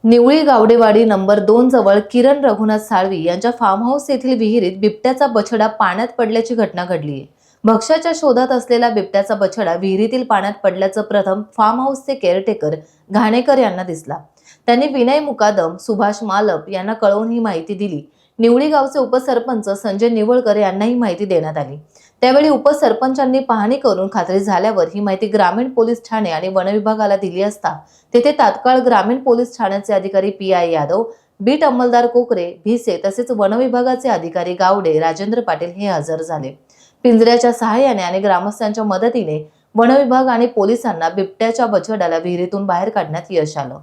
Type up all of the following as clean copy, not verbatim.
Nivali Gawdewadi number 2 जवळ किरण रघुनाथ साळवी यांच्या form house येथील विहिरीत बिबट्याचा बछडा पाण्यात पडल्याची घटना घडली आहे। भक्ष्याच्या शोधात असलेला बिबट्याचा बछडा विहिरीतील पाण्यात पडल्याचं प्रथम फार्म हाऊसचे केअरटेकर घाणेकर यांना दिसला। त्यांनी विनय मुकादम, सुभाष मालप यांना कळवून ही माहिती दिली। निवळी गावचे उपसरपंच संजय निवळकर यांना ही माहिती देण्यात आली। त्यावेळी उपसरपंचांनी पाहणी करून खात्री झाल्यावर ही माहिती ग्रामीण पोलीस ठाणे आणि वन विभागाला दिली असता तेथे तात्काळ ग्रामीण पोलीस ठाण्याचे अधिकारी पी.आय. यादव, बीट अंमलदार कोकरे, भिसे तसेच वन विभागाचे अधिकारी गावडे, राजेंद्र पाटील हे हजर झाले। पिंजऱ्याच्या सहाय्याने आणि ग्रामस्थांच्या मदतीने वन विभाग आणि पोलिसांना बिबट्याच्या बछड्याला विहिरीतून बाहेर काढण्यात यश आलं।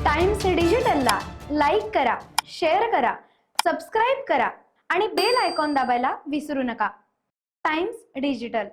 टाइम्स डिजिटलला लाईक करा, शेअर करा, सबस्क्राइब करा आणि बेल आयकॉन दाबायला विसरू नका। Times digital.